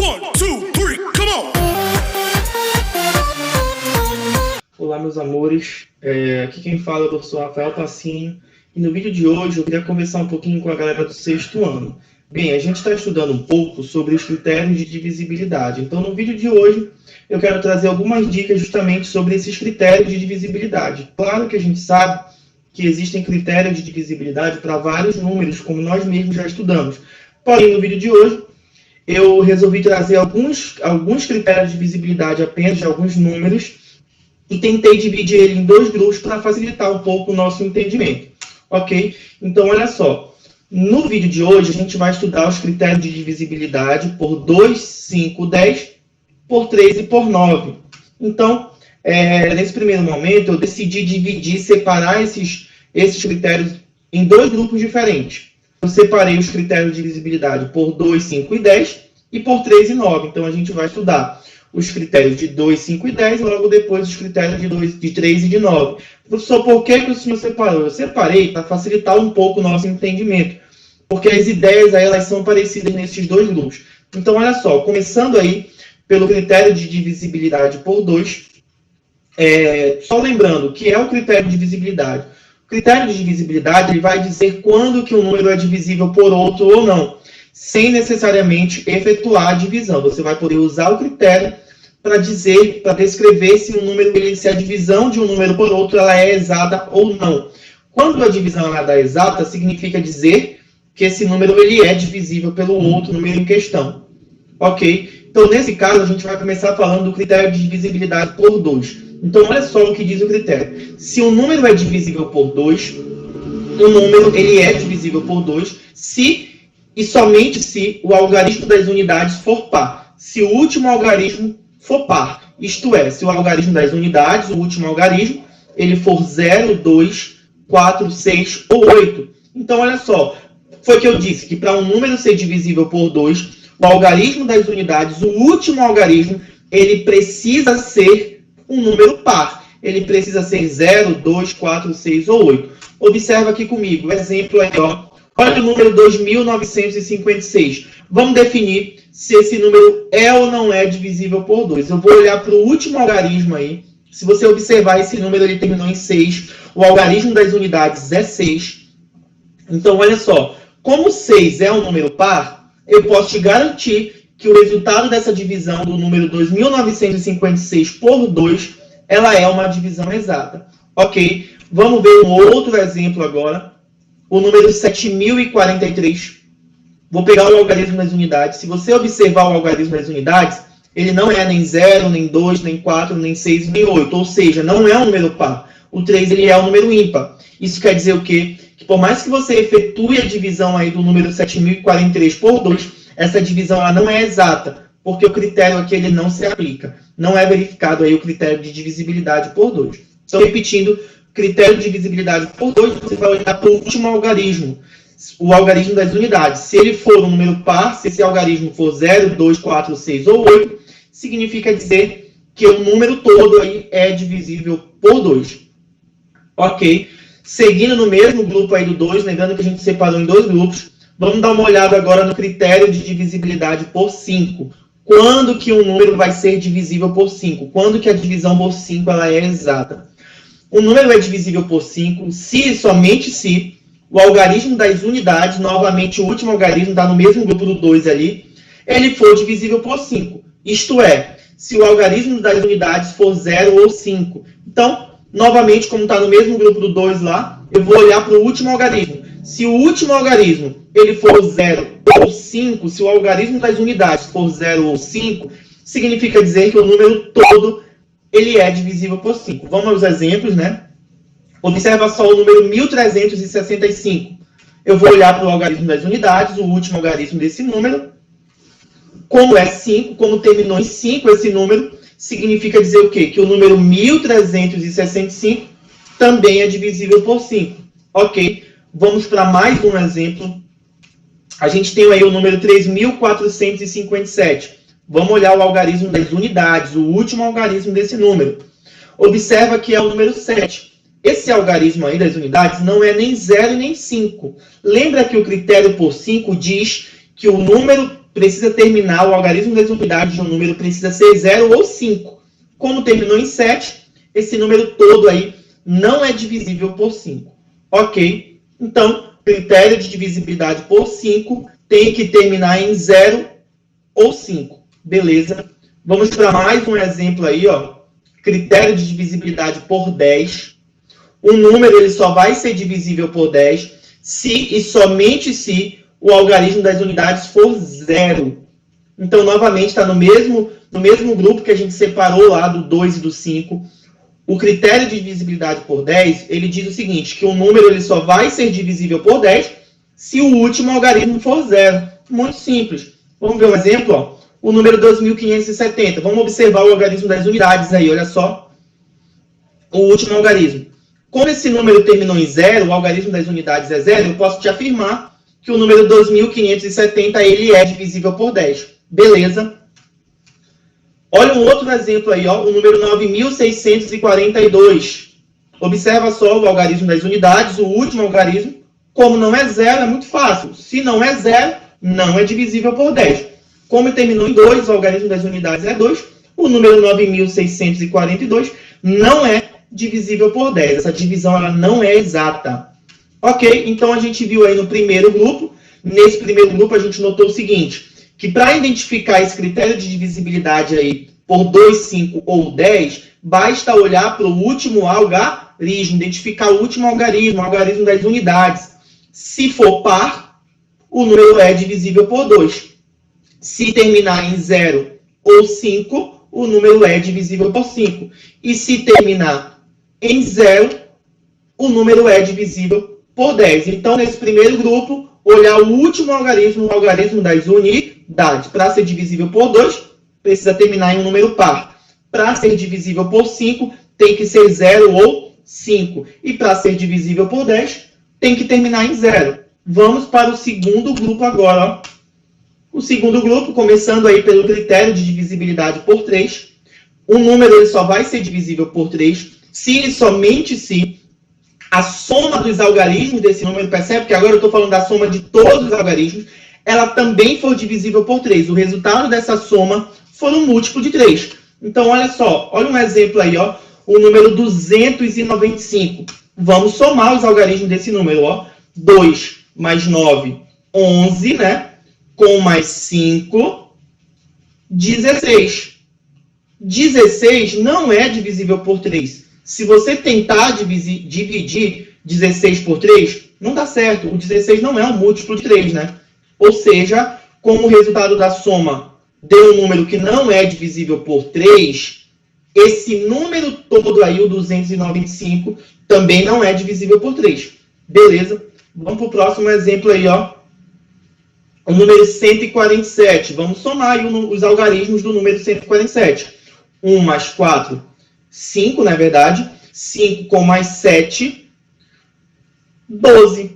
1, 2, 3, come on! Olá, meus amores. Aqui quem fala é o professor Rafael Passinho. E no vídeo de hoje eu queria conversar um pouquinho com a galera do 6º ano. Bem, a gente está estudando um pouco sobre os critérios de divisibilidade. Então, no vídeo de hoje, eu quero trazer algumas dicas justamente sobre esses critérios de divisibilidade. Claro que a gente sabe que existem critérios de divisibilidade para vários números, como nós mesmos já estudamos. Porém, no vídeo de hoje, eu resolvi trazer alguns critérios de divisibilidade apenas de alguns números e tentei dividir ele em dois grupos para facilitar um pouco o nosso entendimento. Ok? Então, olha só. No vídeo de hoje, a gente vai estudar os critérios de divisibilidade por 2, 5, 10, por 3 e por 9. Então, nesse primeiro momento, eu decidi separar esses critérios em dois grupos diferentes. Eu separei os critérios de divisibilidade por 2, 5 e 10 e por 3 e 9. Então, a gente vai estudar os critérios de 2, 5 e 10 e logo depois os critérios de 3 e de 9. Professor, por que o senhor separou? Eu separei para facilitar um pouco o nosso entendimento, porque as ideias aí, elas são parecidas nesses dois grupos. Então, olha só, começando aí pelo critério de divisibilidade por 2, só lembrando que é o critério de divisibilidade. O critério de divisibilidade ele vai dizer quando que um número é divisível por outro ou não, sem necessariamente efetuar a divisão. Você vai poder usar o critério para descrever se se a divisão de um número por outro ela é exata ou não. Quando a divisão é exata, significa dizer que esse número ele é divisível pelo outro número em questão. Ok? Então, nesse caso, a gente vai começar falando do critério de divisibilidade por 2. Então, olha só o que diz o critério. Se um número é divisível por 2, o número ele é divisível por 2 se e somente se o algarismo das unidades for par. Se o último algarismo for par. Isto é, se o algarismo das unidades, o último algarismo, ele for 0, 2, 4, 6 ou 8. Então, olha só. Foi que eu disse que para um número ser divisível por 2, o algarismo das unidades, o último algarismo, ele precisa ser um número par. Ele precisa ser 0, 2, 4, 6 ou 8. Observa aqui comigo, o exemplo aí, ó. Olha o número 2.956. Vamos definir se esse número é ou não é divisível por 2. Eu vou olhar para o último algarismo aí. Se você observar, esse número ele terminou em 6. O algarismo das unidades é 6. Então, olha só. Como 6 é um número par, eu posso te garantir que o resultado dessa divisão do número 2.956 por 2, ela é uma divisão exata. Ok? Vamos ver um outro exemplo agora. O número 7.043. Vou pegar o algarismo das unidades. Se você observar o algarismo das unidades, ele não é nem 0, nem 2, nem 4, nem 6, nem 8. Ou seja, não é um número par. O 3 ele é um número ímpar. Isso quer dizer o quê? Que por mais que você efetue a divisão aí do número 7.043 por 2, essa divisão ela não é exata, porque o critério aqui ele não se aplica. Não é verificado aí o critério de divisibilidade por 2. Então, repetindo, critério de divisibilidade por 2, você vai olhar para o último algarismo, o algarismo das unidades. Se ele for um número par, se esse algarismo for 0, 2, 4, 6 ou 8, significa dizer que o número todo aí é divisível por 2. Ok? Seguindo no mesmo grupo aí do 2, lembrando que a gente separou em dois grupos, vamos dar uma olhada agora no critério de divisibilidade por 5. Quando que um número vai ser divisível por 5? Quando que a divisão por 5 ela é exata? O número é divisível por 5 se e somente se o algarismo das unidades, novamente o último algarismo está no mesmo grupo do 2 ali, ele for divisível por 5. Isto é, se o algarismo das unidades for 0 ou 5. Então, novamente, como está no mesmo grupo do 2 lá, eu vou olhar para o último algarismo. Se o último algarismo ele for 0 ou 5, se o algarismo das unidades for 0 ou 5, significa dizer que o número todo ele é divisível por 5. Vamos aos exemplos, né? Observa só o número 1365. Eu vou olhar para o algarismo das unidades, o último algarismo desse número. Como é 5, como terminou em 5 esse número, significa dizer o quê? Que o número 1365 também é divisível por 5. Ok? Vamos para mais um exemplo. A gente tem aí o número 3457. Vamos olhar o algarismo das unidades, o último algarismo desse número. Observa que é o número 7. Esse algarismo aí das unidades não é nem 0 e nem 5. Lembra que o critério por 5 diz que o número precisa terminar, o algarismo das unidades de um número precisa ser 0 ou 5. Como terminou em 7, esse número todo aí não é divisível por 5. Ok? Então, critério de divisibilidade por 5 tem que terminar em 0 ou 5. Beleza? Vamos para mais um exemplo aí, ó. Critério de divisibilidade por 10. O número ele só vai ser divisível por 10 se e somente se o algarismo das unidades for 0. Então, novamente, está no mesmo grupo que a gente separou lá do 2 e do 5. O critério de divisibilidade por 10, ele diz o seguinte, que o número ele só vai ser divisível por 10 se o último algarismo for 0. Muito simples. Vamos ver um exemplo, ó. O número 2570. Vamos observar o algarismo das unidades aí, olha só. O último algarismo. Como esse número terminou em 0, o algarismo das unidades é 0, eu posso te afirmar que o número 2570 ele é divisível por 10. Beleza? Olha um outro exemplo aí, ó, o número 9642. Observa só o algarismo das unidades, o último algarismo. Como não é 0, é muito fácil. Se não é 0, não é divisível por 10. Como terminou em 2, o algarismo das unidades é 2. O número 9642 não é divisível por 10. Essa divisão ela não é exata. Ok? Então, a gente viu aí no primeiro grupo. Nesse primeiro grupo, a gente notou o seguinte, que para identificar esse critério de divisibilidade aí por 2, 5 ou 10, basta olhar para o último algarismo, identificar o último algarismo, o algarismo das unidades. Se for par, o número é divisível por 2. Se terminar em 0 ou 5, o número é divisível por 5. E se terminar em 0, o número é divisível por 10. Então, nesse primeiro grupo, olhar o último algarismo, o algarismo das unidades. Para ser divisível por 2, precisa terminar em um número par. Para ser divisível por 5, tem que ser 0 ou 5. E para ser divisível por 10, tem que terminar em 0. Vamos para o segundo grupo agora, ó. O segundo grupo, começando aí pelo critério de divisibilidade por 3. O número ele só vai ser divisível por 3 se e somente se a soma dos algarismos desse número, percebe que agora eu estou falando da soma de todos os algarismos, ela também for divisível por 3. O resultado dessa soma for um múltiplo de 3. Então, olha só, olha um exemplo aí, ó, o número 295. Vamos somar os algarismos desse número, ó. 2 mais 9, 11, né? Com mais 5, 16. 16 não é divisível por 3. Se você tentar dividir 16 por 3, não dá certo. O 16 não é um múltiplo de 3, né? Ou seja, como o resultado da soma deu um número que não é divisível por 3, esse número todo aí, o 295, também não é divisível por 3. Beleza? Vamos para o próximo exemplo aí, ó. O número 147. Vamos somar aí os algarismos do número 147. 1 mais 4, 5, na verdade. 5 com mais 7, 12.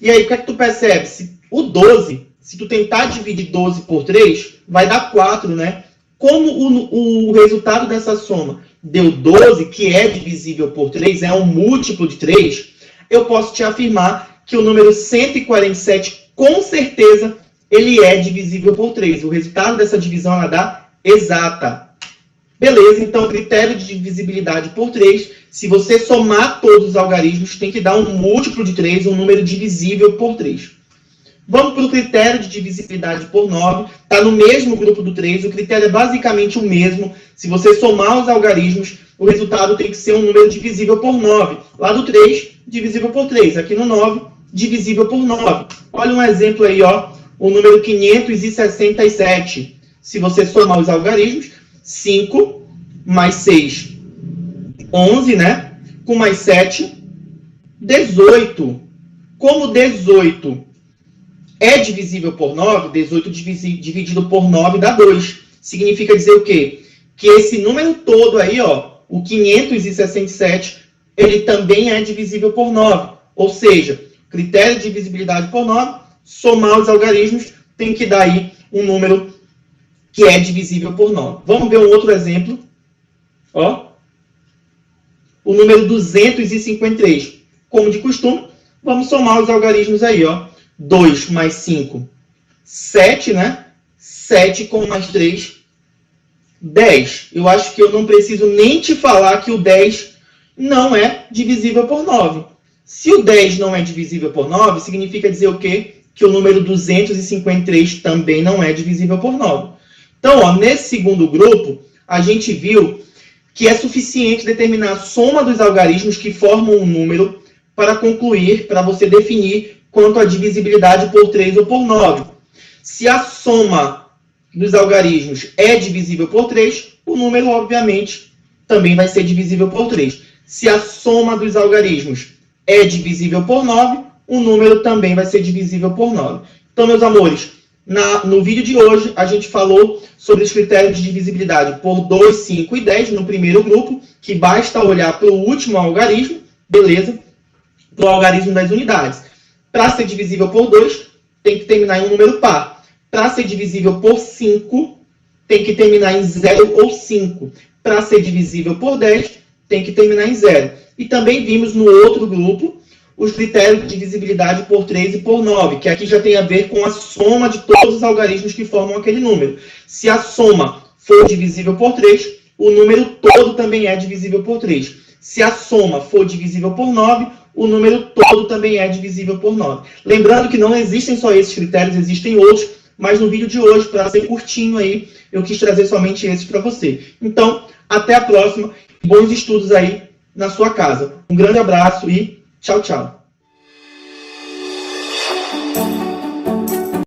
E aí, o que é que tu percebe? O 12, se tu tentar dividir 12 por 3, vai dar 4, né? Como o resultado dessa soma deu 12, que é divisível por 3, é um múltiplo de 3, eu posso te afirmar que o número 147, com certeza, ele é divisível por 3. O resultado dessa divisão ela dá exata. Beleza, então, critério de divisibilidade por 3, se você somar todos os algarismos, tem que dar um múltiplo de 3, um número divisível por 3. Vamos para o critério de divisibilidade por 9. Está no mesmo grupo do 3, o critério é basicamente o mesmo. Se você somar os algarismos, o resultado tem que ser um número divisível por 9. Lá do 3, divisível por 3. Aqui no 9, divisível por 9. Olha um exemplo aí, ó. O número 567. Se você somar os algarismos, 5 mais 6, 11, né? Com mais 7, 18. Como 18 é divisível por 9, 18 dividido por 9 dá 2. Significa dizer o quê? Que esse número todo aí, ó, o 567, ele também é divisível por 9. Ou seja, critério de divisibilidade por 9, somar os algarismos, tem que dar aí um número que é divisível por 9. Vamos ver um outro exemplo. Ó. O número 253. Como de costume, vamos somar os algarismos aí, ó. 2 mais 5, 7, né? 7 com mais 3, 10. Eu acho que eu não preciso nem te falar que o 10 não é divisível por 9. Se o 10 não é divisível por 9, significa dizer o quê? Que o número 253 também não é divisível por 9. Então, ó, nesse segundo grupo, a gente viu que é suficiente determinar a soma dos algarismos que formam um número para concluir, para você definir quanto à divisibilidade por 3 ou por 9. Se a soma dos algarismos é divisível por 3, o número, obviamente, também vai ser divisível por 3. Se a soma dos algarismos é divisível por 9, o número também vai ser divisível por 9. Então, meus amores, no vídeo de hoje, a gente falou sobre os critérios de divisibilidade por 2, 5 e 10 no primeiro grupo, que basta olhar para o último algarismo, beleza? Para o algarismo das unidades. Para ser divisível por 2, tem que terminar em um número par. Para ser divisível por 5, tem que terminar em 0 ou 5. Para ser divisível por 10, tem que terminar em 0. E também vimos no outro grupo os critérios de divisibilidade por 3 e por 9, que aqui já tem a ver com a soma de todos os algarismos que formam aquele número. Se a soma for divisível por 3, o número todo também é divisível por 3. Se a soma for divisível por 9, o número todo também é divisível por 9. Lembrando que não existem só esses critérios, existem outros, mas no vídeo de hoje, para ser curtinho aí, eu quis trazer somente esses para você. Então, até a próxima. Bons estudos aí na sua casa. Um grande abraço e tchau, tchau.